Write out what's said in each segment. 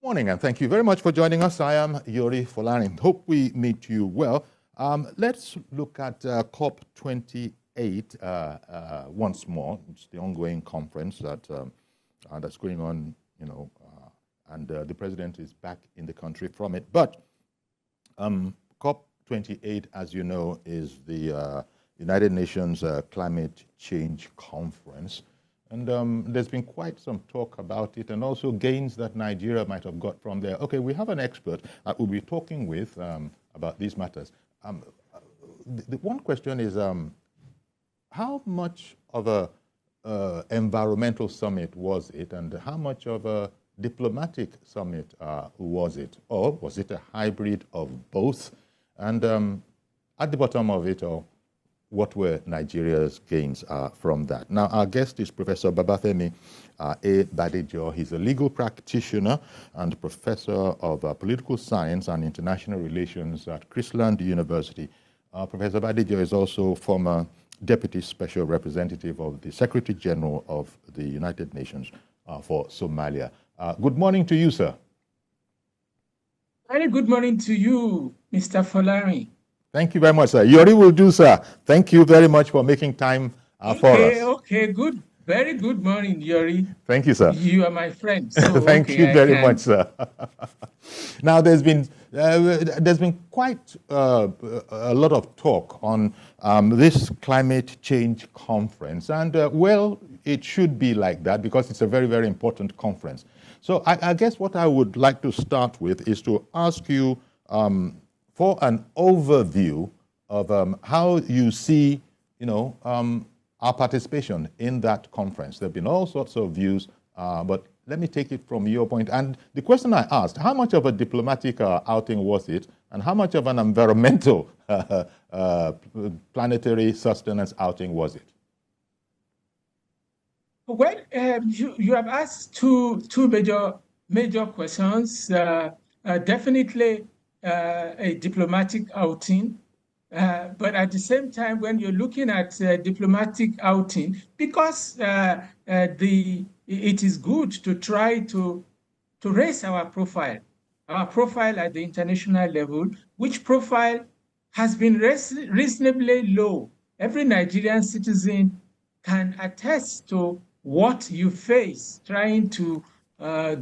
Morning, and thank you very much for joining us. I am Yori Folani. Hope we meet you well. Let's look at COP-28 once more. It's the ongoing conference that's going on, and the president is back in the country from it. But COP-28, as you know, is the United Nations Climate Change Conference. And there's been quite some talk about it, and also gains that Nigeria might have got from there. Okay, we have an expert that we'll be talking with about these matters. The one question is, how much of a environmental summit was it, and how much of a diplomatic summit was it? Or was it a hybrid of both? And at the bottom of it all, what were Nigeria's gains from that? Now, our guest is Professor Babafemi A. Badejo. He's a legal practitioner and professor of political science and international relations at Chrisland University. Professor Badejo is also former Deputy Special Representative of the Secretary General of the United Nations for Somalia. Good morning to you, sir. Very good morning to you, Mr. Folari. Thank you very much, sir. Yori will do, sir. Thank you very much for making time for us. Okay, good. Very good morning, Yori. Thank you, sir. You are my friend. So, Thank you very much, sir. Now, there's been quite a lot of talk on this climate change conference, and well, it should be like that because it's a very, very important conference. So, I guess what I would like to start with is to ask you for an overview of how you see, our participation in that conference. There have been all sorts of views, but let me take it from your point. And the question I asked, how much of a diplomatic outing was it, and how much of an environmental planetary sustenance outing was it? Well, you have asked two major questions. Definitely a diplomatic outing, but at the same time, when you're looking at diplomatic outing, because it is good to try to raise our profile at the international level, which profile has been reasonably low. Every Nigerian citizen can attest to what you face trying to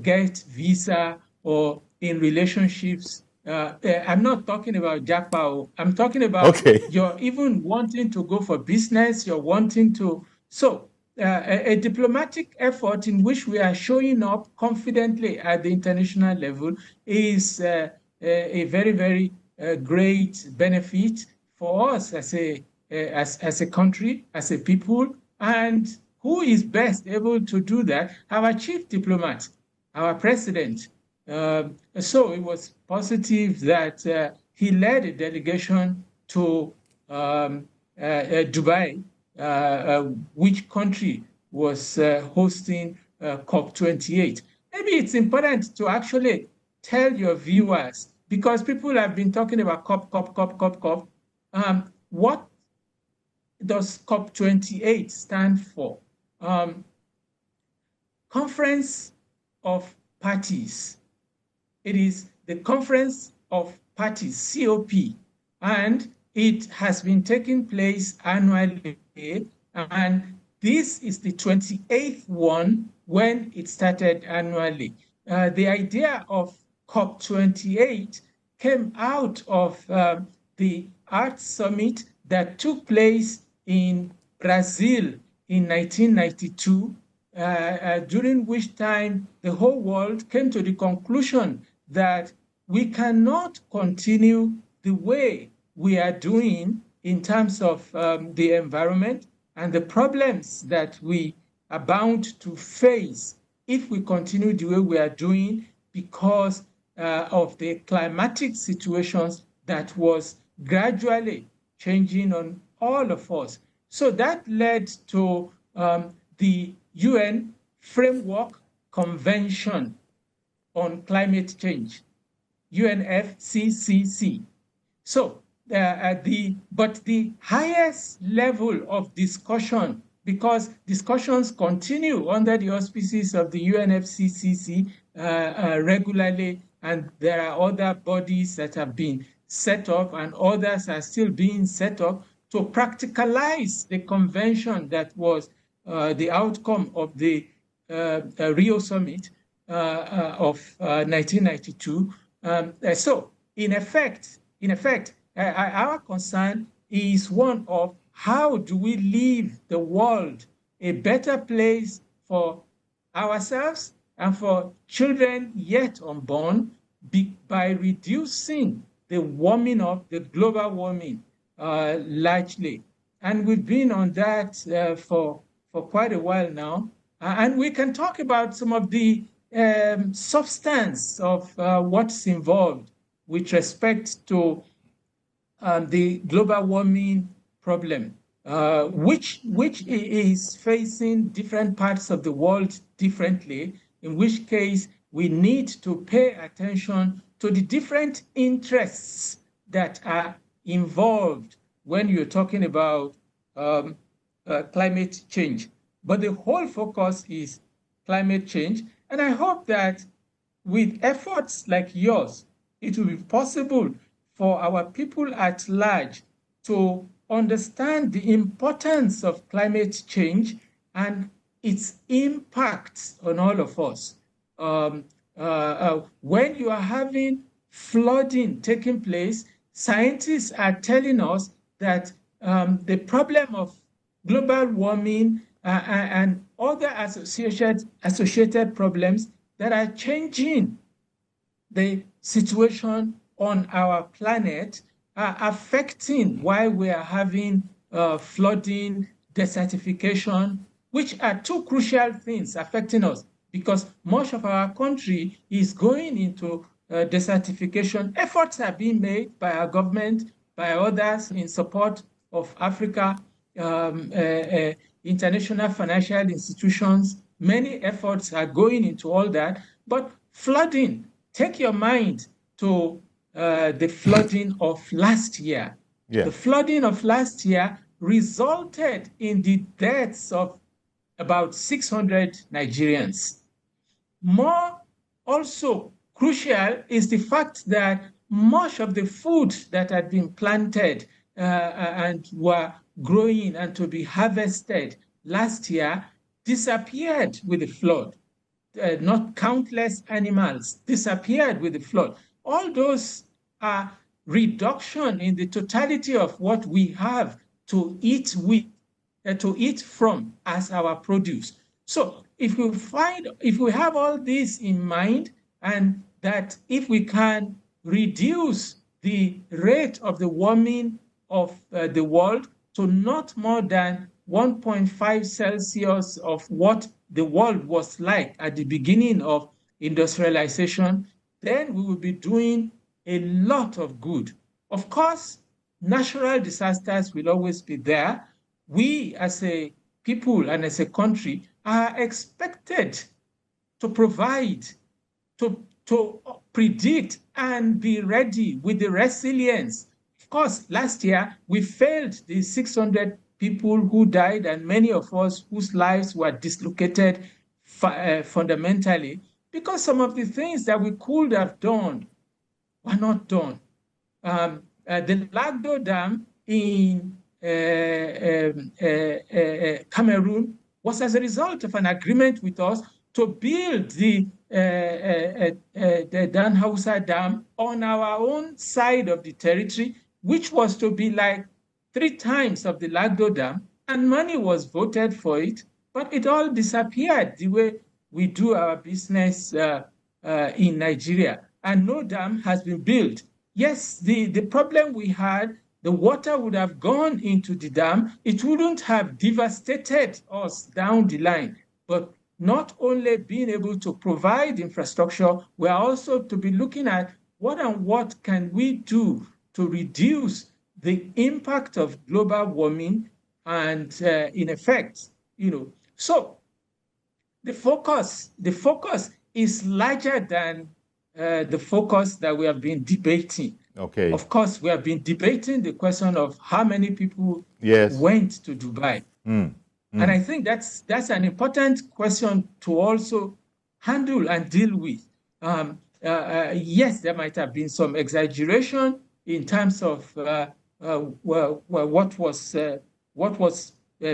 get visa or in relationships. I'm not talking about Jackpot. I'm talking about you're even wanting to go for business, you're wanting to. So a diplomatic effort in which we are showing up confidently at the international level is a very, very great benefit for us as a country, as a people. And who is best able to do that? Our chief diplomat, our president. So it was positive that he led a delegation to Dubai, which country was hosting COP-28. Maybe it's important to actually tell your viewers, because people have been talking about COP. What does COP-28 stand for? Conference of Parties. It is the Conference of Parties, COP, and it has been taking place annually, and this is the 28th one when it started annually. The idea of COP28 came out of the Art Summit that took place in Brazil in 1992, during which time the whole world came to the conclusion that we cannot continue the way we are doing in terms of the environment and the problems that we are bound to face if we continue the way we are doing because of the climatic situations that was gradually changing on all of us. So that led to the UN Framework Convention on Climate Change, UNFCCC. So, but the highest level of discussion, because discussions continue under the auspices of the UNFCCC, regularly, and there are other bodies that have been set up, and others are still being set up to practicalize the convention that was the outcome of the Rio Summit of 1992. So, in effect, our concern is one of how do we leave the world a better place for ourselves and for children yet unborn by reducing the warming up, the global warming, largely. And we've been on that for quite a while now. And we can talk about some of the substance of what's involved with respect to the global warming problem, which is facing different parts of the world differently, in which case we need to pay attention to the different interests that are involved when you're talking about climate change. But the whole focus is climate change. And I hope that with efforts like yours, it will be possible for our people at large to understand the importance of climate change and its impacts on all of us. When you are having flooding taking place, scientists are telling us that the problem of global warming and other associated problems that are changing the situation on our planet are affecting why we are having flooding, desertification, which are two crucial things affecting us, because much of our country is going into desertification. Efforts are being made by our government, by others in support of Africa, international financial institutions. Many efforts are going into all that. But flooding, take your mind to the flooding of last year. Yeah. The flooding of last year resulted in the deaths of about 600 Nigerians. More also crucial is the fact that much of the food that had been planted and were growing and to be harvested last year disappeared with the flood. Not countless animals disappeared with the flood. All those are reduction in the totality of what we have to eat with, to eat from as our produce. So if we have all this in mind, and that if we can reduce the rate of the warming of the world to not more than 1.5 Celsius of what the world was like at the beginning of industrialization, then we will be doing a lot of good. Of course, natural disasters will always be there. We as a people and as a country are expected to provide, to predict and be ready with the resilience. Of course, last year we failed the 600 people who died and many of us whose lives were dislocated fundamentally because some of the things that we could have done were not done. The Lagdo Dam in Cameroon was as a result of an agreement with us to build the Dan Hausa Dam on our own side of the territory, which was to be like 3 times of the Lagdo Dam, and money was voted for it, but it all disappeared the way we do our business in Nigeria, and no dam has been built. Yes, the problem we had, the water would have gone into the dam. It wouldn't have devastated us down the line, but not only being able to provide infrastructure, we're also to be looking at what can we do to reduce the impact of global warming and in effect, so the focus is larger than the focus that we have been debating. Okay. Of course, we have been debating the question of how many people went to Dubai. And I think that's an important question to also handle and deal with. Yes, there might have been some exaggeration in terms of what was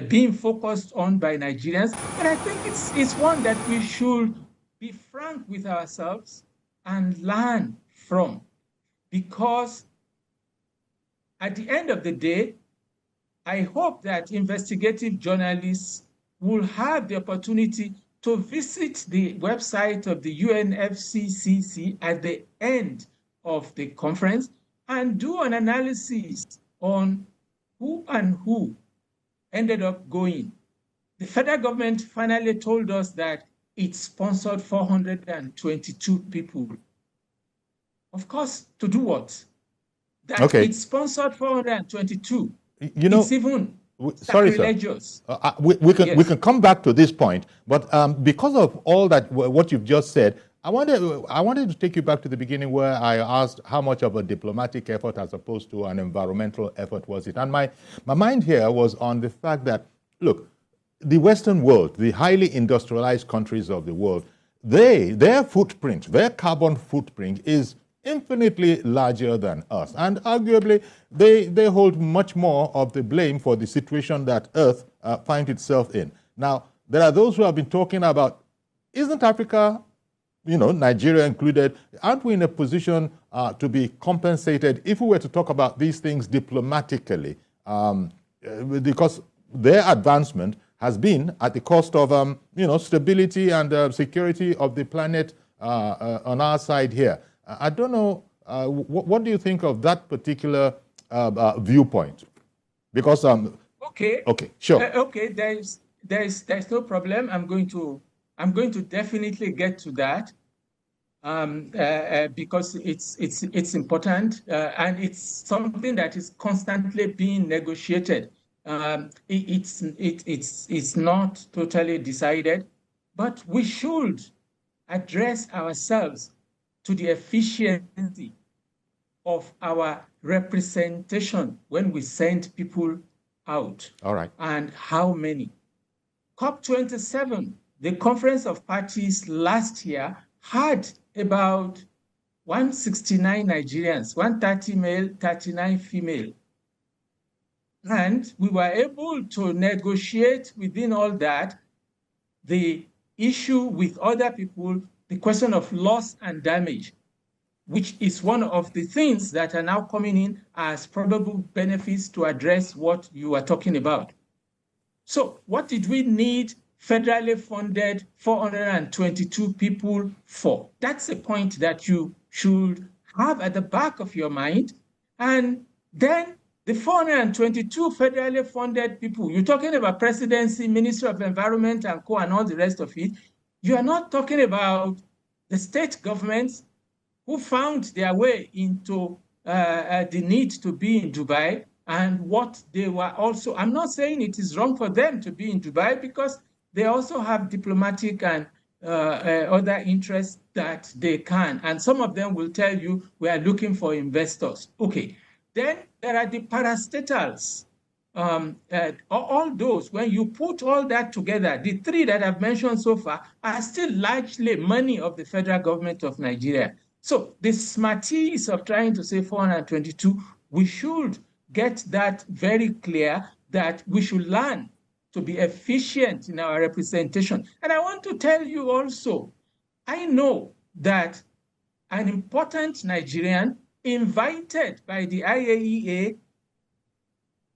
being focused on by Nigerians, but I think it's one that we should be frank with ourselves and learn from, because at the end of the day, I hope that investigative journalists will have the opportunity to visit the website of the UNFCCC at the end of the conference and do an analysis on who and who ended up going. The federal government finally told us that it sponsored 422 people. Of course, to do what? That Okay. it sponsored 422. You know, it's even sorry, sir. sacrilegious. We Yes. can come back to this point, but because of all that, what you've just said, I wanted to take you back to the beginning where I asked how much of a diplomatic effort as opposed to an environmental effort was it, and my mind here was on the fact that, look, the Western world, the highly industrialized countries of the world, their footprint, their carbon footprint is infinitely larger than us. And arguably, they hold much more of the blame for the situation that Earth finds itself in. Now, there are those who have been talking about, isn't Africa, Nigeria included, aren't we in a position to be compensated if we were to talk about these things diplomatically? Because their advancement has been at the cost of, stability and security of the planet on our side here. I don't know, what do you think of that particular viewpoint? Because okay, sure. Okay, there's no problem. I'm going to definitely get to that, because it's important, and it's something that is constantly being negotiated. It's not totally decided, but we should address ourselves to the efficiency of our representation when we send people out. All right. And how many. COP-27, the Conference of Parties last year, had about 169 Nigerians, 130 male, 39 female. And we were able to negotiate within all that the issue with other people, the question of loss and damage, which is one of the things that are now coming in as probable benefits to address what you are talking about. So what did we need federally funded 422 people for? That's a point that you should have at the back of your mind. And then the 422 federally funded people, you're talking about presidency, Ministry of Environment and Co. and all the rest of it. You are not talking about the state governments who found their way into the need to be in Dubai and what they were also. I'm not saying it is wrong for them to be in Dubai, because they also have diplomatic and other interests that they can. And some of them will tell you, we are looking for investors. Okay. Then there are the parastatals. All those, when you put all that together, the three that I've mentioned so far are still largely money of the federal government of Nigeria. So the smarties of trying to say 422, we should get that very clear, that we should learn to be efficient in our representation. And I want to tell you also, I know that an important Nigerian invited by the IAEA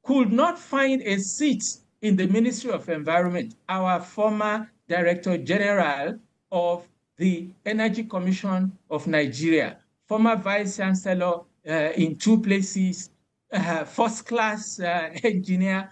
could not find a seat in the Ministry of Environment. Our former Director General of the Energy Commission of Nigeria, former Vice Chancellor in two places, first-class engineer,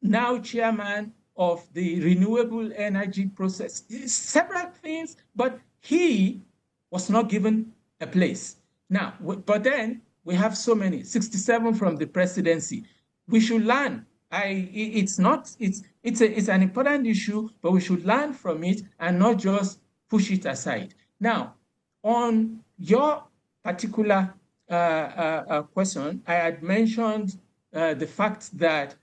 now chairman of the renewable energy process. Several things, but he was not given a place. Now, but then we have so many, 67 from the presidency. We should learn. It's an important issue, but we should learn from it and not just push it aside. Now, on your particular question, I had mentioned the fact that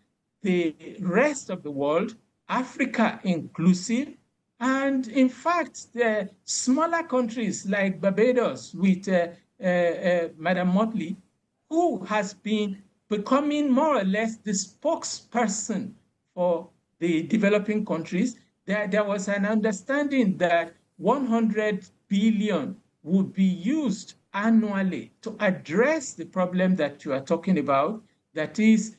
the rest of the world, Africa inclusive, And in fact, the smaller countries like Barbados with Madam Motley, who has been becoming more or less the spokesperson for the developing countries, there was an understanding that 100 billion would be used annually to address the problem that you are talking about, that is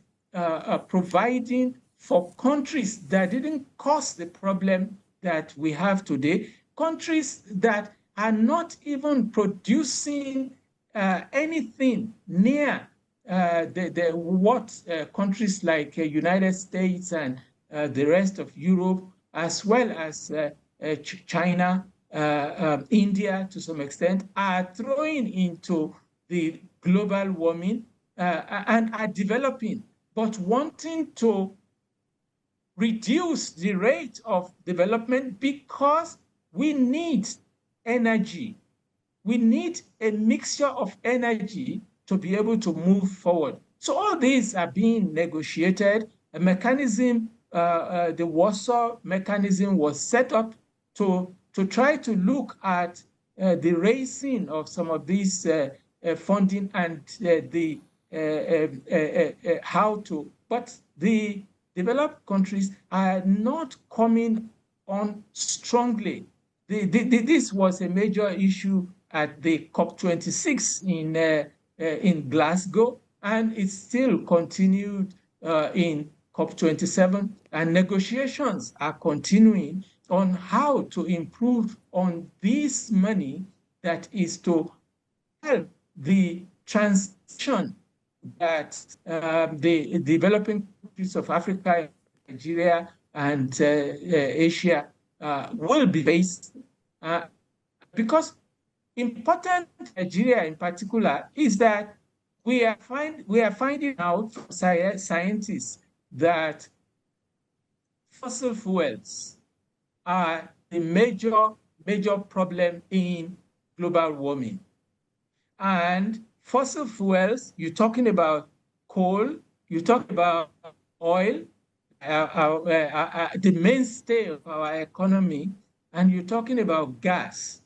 providing for countries that didn't cause the problem that we have today, countries that are not even producing anything near what countries like United States and the rest of Europe, as well as China, India to some extent, are throwing into the global warming and are developing, but wanting to reduce the rate of development because we need energy. We need a mixture of energy to be able to move forward. So all these are being negotiated. A mechanism, the Warsaw mechanism, was set up to try to look at the raising of some of these funding and how to, but the developed countries are not coming on strongly. This was a major issue at the COP-26 in Glasgow, and it still continued in COP-27, and negotiations are continuing on how to improve on this money that is to help the transition that the developing countries of Africa, Nigeria, and Asia will be faced. Because important Nigeria in particular is that we are finding out from scientists that fossil fuels are the major problem in global warming. And fossil fuels, you're talking about coal, you're talking about oil, the mainstay of our economy, and you're talking about gas.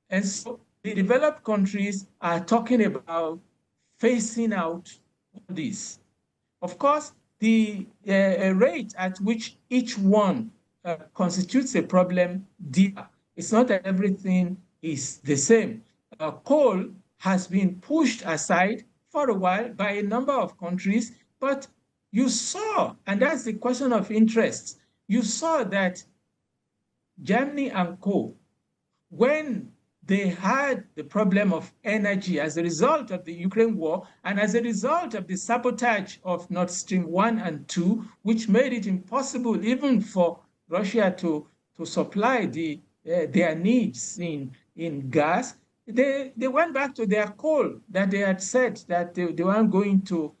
And so the developed countries are talking about phasing out this. Of course, the rate at which each one constitutes a problem differ. It's not that everything is the same. Coal has been pushed aside for a while by a number of countries, but you saw, and that's the question of interest, you saw that Germany and co, when they had the problem of energy as a result of the Ukraine war and as a result of the sabotage of Nord Stream 1 and 2, which made it impossible even for Russia to supply their needs in gas, they went back to their coal that they had said that they weren't going to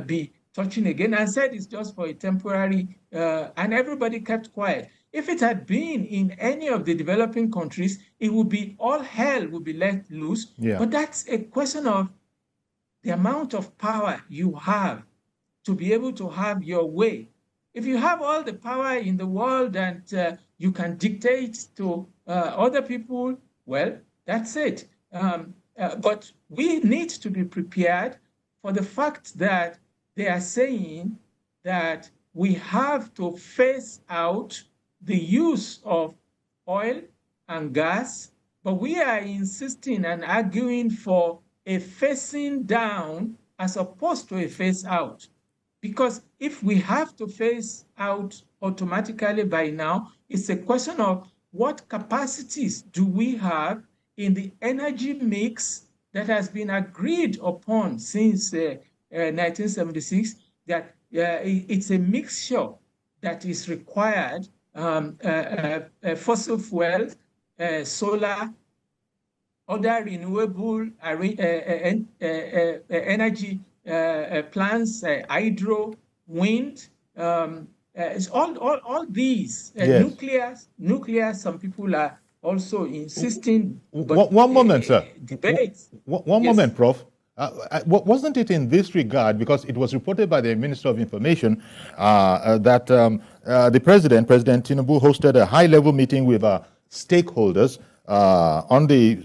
be touching again, and said it's just for a temporary, and everybody kept quiet. If it had been in any of the developing countries, it would be all hell would be let loose. Yeah. But that's a question of the amount of power you have to be able to have your way. If you have all the power in the world and you can dictate to other people, well, that's it. But we need to be prepared for the fact that they are saying that we have to phase out the use of oil and gas, but we are insisting and arguing for a phasing down as opposed to a phase out. Because if we have to phase out automatically by now, it's a question of what capacities do we have in the energy mix that has been agreed upon since 1976, that it's a mixture that is required, fossil fuels, solar, other renewable energy plants, hydro, wind, all these, Yes. nuclear, some people are also insisting. One moment, sir. Debates. One Yes. moment, Prof. Wasn't it in this regard, because it was reported by the Minister of Information that the President Tinubu, hosted a high-level meeting with stakeholders on the,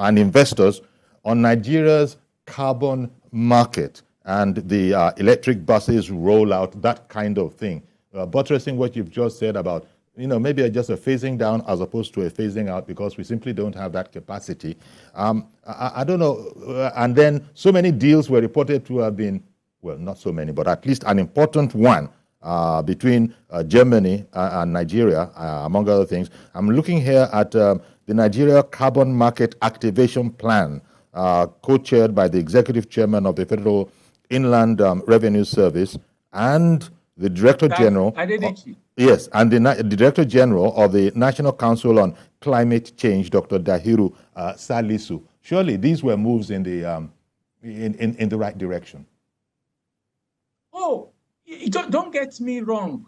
and investors on Nigeria's carbon market and the electric buses rollout, that kind of thing. Buttressing what you've just said about, maybe just a phasing down as opposed to a phasing out, because we simply don't have that capacity. I don't know. And then so many deals were reported to have been, well, not so many, but at least an important one between Germany and Nigeria, among other things. I'm looking here at the Nigeria Carbon Market Activation Plan, co-chaired by the Executive Chairman of the Federal Inland Revenue Service and the Director General. Yes, and the Director General of the National Council on Climate Change, Dr. Dahiru Salisu. Surely these were moves in the in the right direction. Oh, don't get me wrong.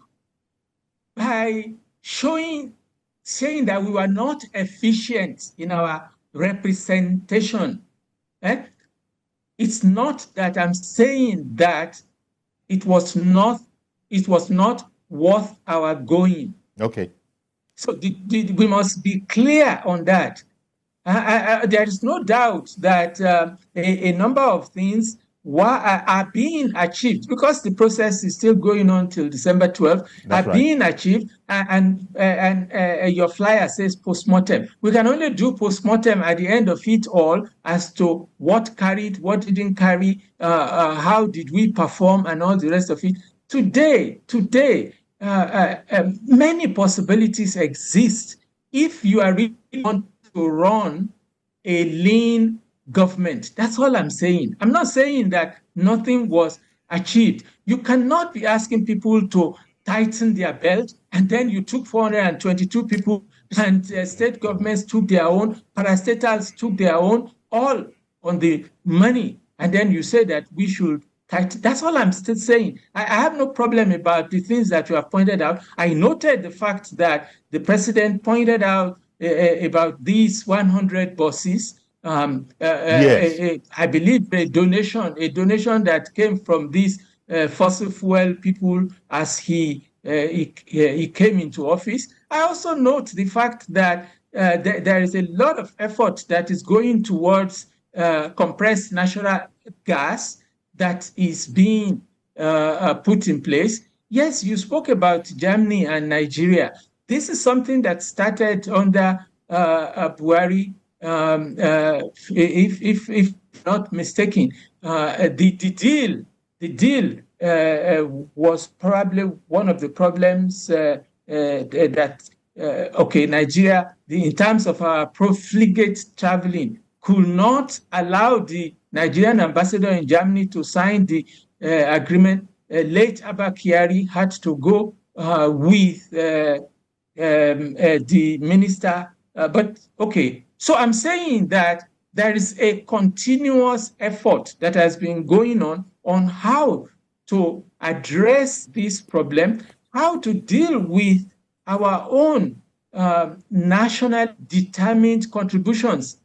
By saying that we were not efficient in our representation, it's not that I'm saying that it was not worth our going. Okay. So we must be clear on that. There is no doubt that a number of things are being achieved, because the process is still going on till December 12th, being achieved, and your flyer says post-mortem. We can only do post-mortem at the end of it all as to what carried, what didn't carry, how did we perform, and all the rest of it. Today, many possibilities exist if you are really want to run a lean government. That's all I'm saying. I'm not saying that nothing was achieved. You cannot be asking people to tighten their belt, and then you took 422 people, and state governments took their own, parastatals took their own, all on the money, and then you say that we should tighten. That's all I'm still saying. I have no problem about the things that you have pointed out. I noted the fact that the president pointed out about these 100 buses. Yes. I believe a donation that came from these fossil fuel people as he came into office. I also note the fact that there is a lot of effort that is going towards compressed natural gas that is being put in place. Yes, you spoke about Germany and Nigeria. This is something that started under Buhari. If not mistaken, the deal was probably one of the problems Nigeria, in terms of our profligate traveling, could not allow the Nigerian ambassador in Germany to sign the agreement. Late Abba Kyari had to go with the minister. So I'm saying that there is a continuous effort that has been going on how to address this problem, how to deal with our own national determined contributions,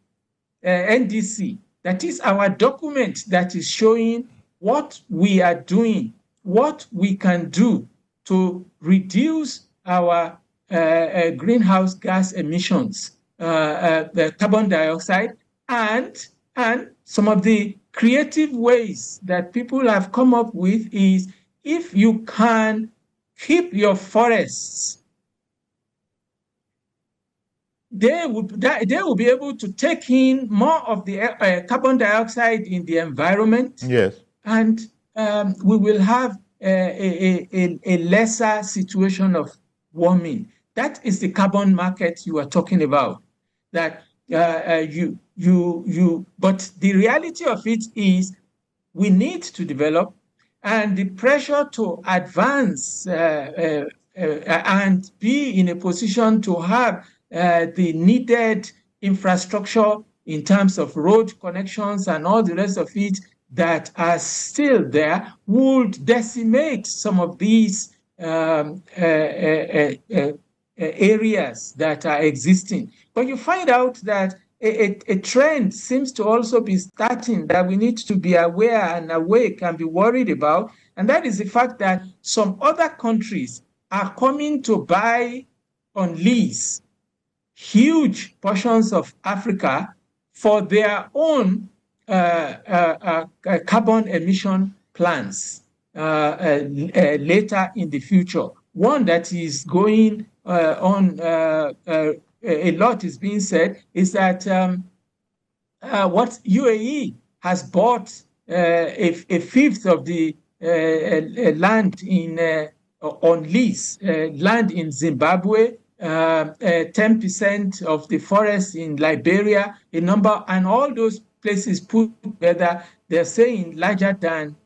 NDC. That is our document that is showing what we are doing, what we can do to reduce our greenhouse gas emissions, the carbon dioxide, and some of the creative ways that people have come up with is, if you can keep your forests, they will be able to take in more of the carbon dioxide in the environment. Yes. And we will have a lesser situation of warming. That is the carbon market you are talking about. That but the reality of it is we need to develop, and the pressure to advance and be in a position to have the needed infrastructure in terms of road connections and all the rest of it that are still there would decimate some of these areas that are existing. But you find out that a trend seems to also be starting that we need to be aware and awake and be worried about, and that is the fact that some other countries are coming to buy on lease huge portions of Africa for their own carbon emission plans later in the future. One that is going on, a lot is being said, is that what UAE has bought a fifth of the land on lease, land in Zimbabwe, 10% of the forest in Liberia, a number, and all those places put together, they're saying larger than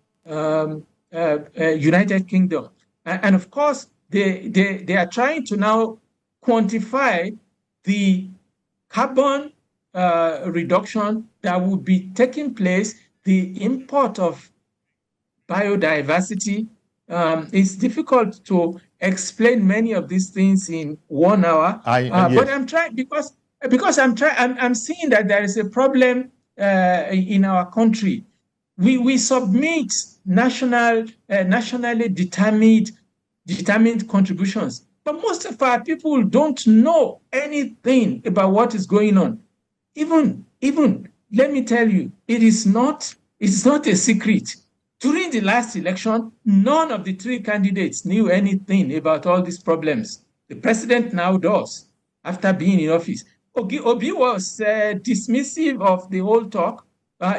United Kingdom. And of course, they are trying to now quantify the carbon reduction that would be taking place, the import of biodiversity. It's difficult to explain many of these things in 1 hour, yes. but I'm trying because I'm seeing that there is a problem in our country. We submit nationally determined contributions, but most of our people don't know anything about what is going on. Even let me tell you, it's not a secret. During the last election, none of the three candidates knew anything about all these problems. The president now does, after being in office. Obi was dismissive of the whole talk,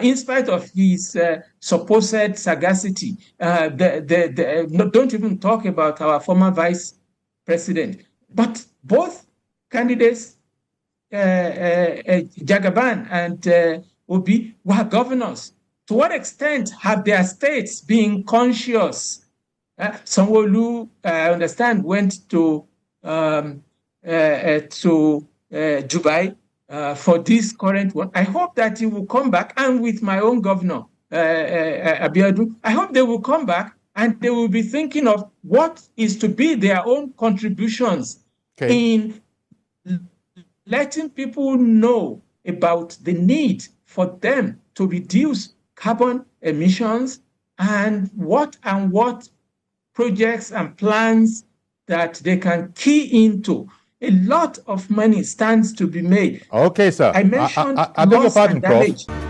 in spite of his supposed sagacity. Don't even talk about our former vice president. But both candidates, Jagaban and Obi, were governors. To what extent have their states been conscious? Sanwo-Olu, I understand, went to Dubai for this current one. I hope that he will come back, and with my own governor, Abiodun, I hope they will come back and they will be thinking of what is to be their own contributions in letting people know about the need for them to reduce carbon emissions and what projects and plans that they can key into. A lot of money stands to be made. Okay, sir. I mentioned I beg your loss pardon, and damage. Prof.